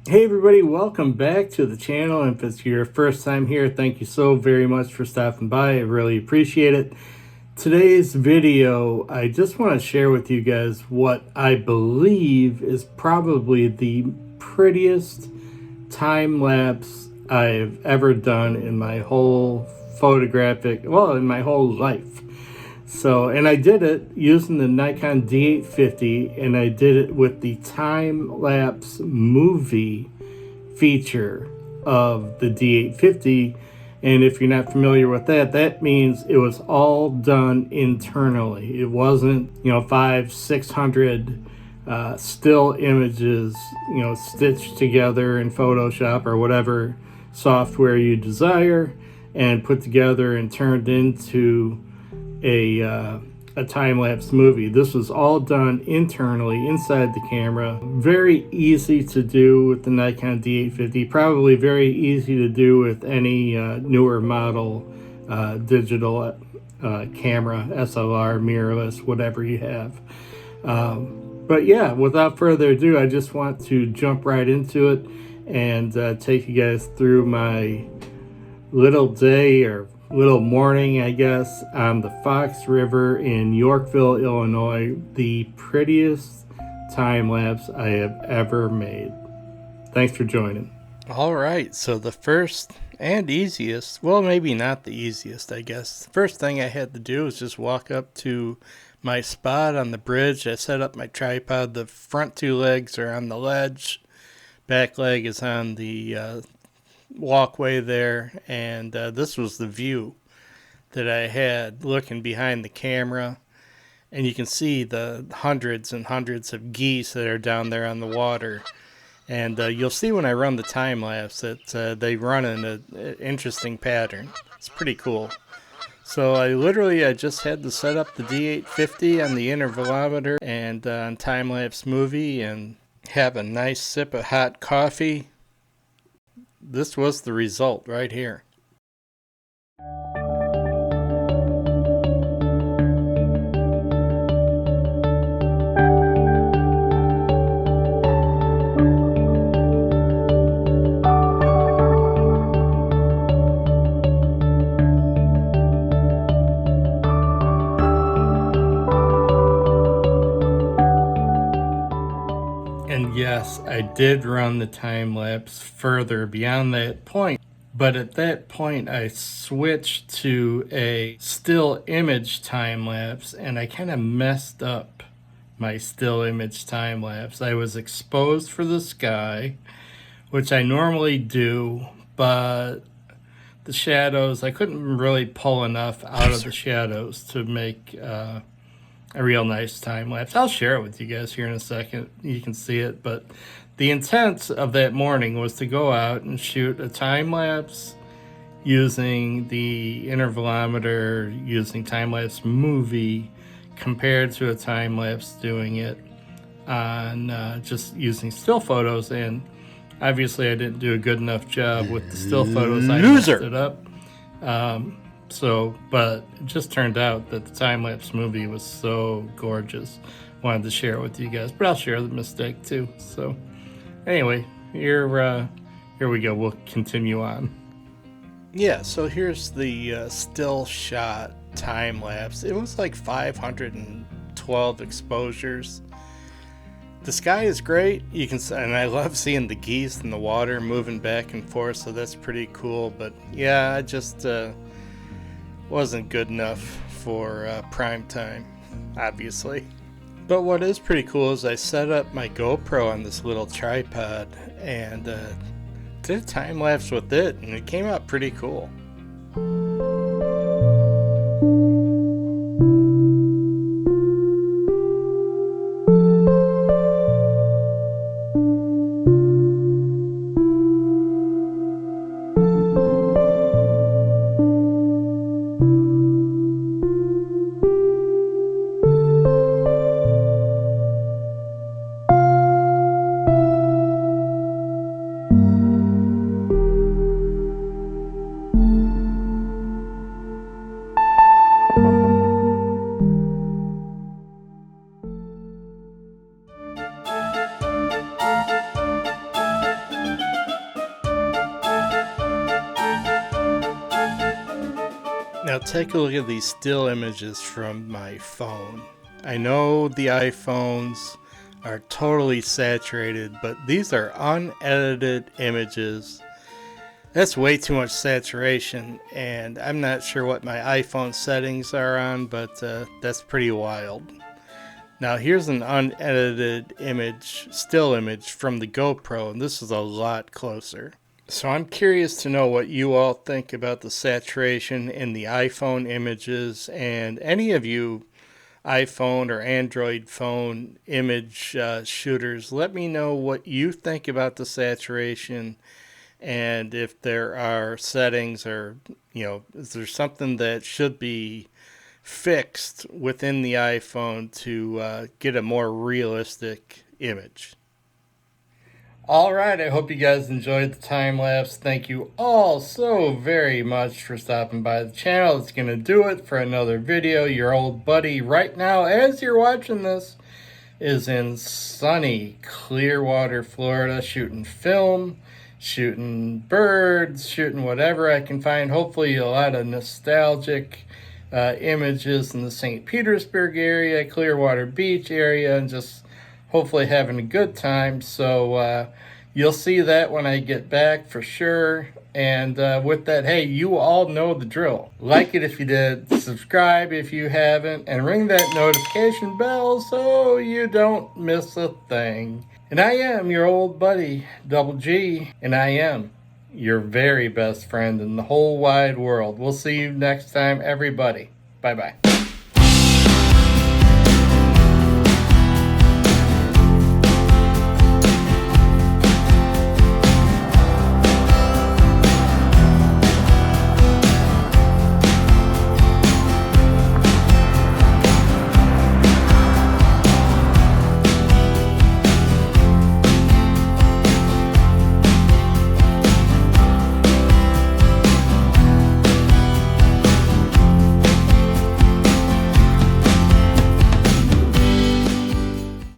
Hey everybody, welcome back to the channel. If it's your first time here, thank you so very much for stopping by. I really appreciate it. Today's video, I just want to share with you guys what I believe is probably the prettiest time-lapse I've ever done in my whole in my whole life. So, and I did it using the Nikon D850, and I did it with the time-lapse movie feature of the D850. And if you're not familiar with that, that means it was all done internally. It wasn't, five, 600 still images, stitched together in Photoshop or whatever software you desire and put together and turned into a time-lapse movie. This was all done internally inside the camera. Very easy to do with the Nikon D850. Probably very easy to do with any newer model digital camera, SLR, mirrorless, whatever you have. But yeah, without further ado, I just want to jump right into it and take you guys through my little day or little morning, I guess, on the Fox River in Yorkville, Illinois. The prettiest time lapse I have ever made. Thanks for joining. All right, so the first and easiest, well, maybe not the easiest, I guess. The first thing I had to do was just walk up to my spot on the bridge. I set up my tripod. The front two legs are on the ledge. Back leg is on the walkway there, and this was the view that I had looking behind the camera. And you can see the hundreds and hundreds of geese that are down there on the water. And you'll see when I run the time lapse that they run in an interesting pattern. It's pretty cool. So I just had to set up the D850 on the intervalometer and on time-lapse movie and have a nice sip of hot coffee. This was the result right here. And yes, I did run the time lapse further beyond that point. But at that point, I switched to a still image time lapse, and I kind of messed up my still image time lapse. I was exposed for the sky, which I normally do, but the shadows, I couldn't really pull enough out of the shadows to make a real nice time lapse. I'll share it with you guys here in a second. You can see it, but the intent of that morning was to go out and shoot a time lapse using the intervalometer, using time-lapse movie, compared to a time-lapse doing it on just using still photos. And obviously I didn't do a good enough job with the still photos. I messed it up. But it just turned out that the time-lapse movie was so gorgeous. Wanted to share it with you guys, but I'll share the mistake too. So anyway, here we go. We'll continue on. Yeah, so here's the still shot time lapse. It was like 512 exposures. The sky is great. You can, and I love seeing the geese in the water moving back and forth, so that's pretty cool. But yeah, I just wasn't good enough for prime time, obviously. But what is pretty cool is I set up my GoPro on this little tripod and did a time lapse with it, and it came out pretty cool. take a look at these still images from my phone. I know the iPhones are totally saturated, but these are unedited images. That's way too much saturation, and I'm not sure what my iPhone settings are on, but that's pretty wild. Now here's an unedited image, still image from the GoPro, and this is a lot closer. So I'm curious to know what you all think about the saturation in the iPhone images, and any of you iPhone or Android phone image shooters, let me know what you think about the saturation, and if there are settings or, is there something that should be fixed within the iPhone to get a more realistic image. All right, I hope you guys enjoyed the time lapse. Thank you all so very much for stopping by the channel. It's going to do it for another video. Your old buddy right now, as you're watching this, is in sunny Clearwater, Florida, shooting film, shooting birds, shooting whatever I can find. Hopefully a lot of nostalgic images in the St. Petersburg area, Clearwater Beach area, and just hopefully having a good time. So you'll see that when I get back for sure. And with that, hey, you all know the drill. Like it if you did, subscribe if you haven't, and ring that notification bell so you don't miss a thing. And I am your old buddy, Double G, and I am your very best friend in the whole wide world. We'll see you next time, everybody. Bye-bye.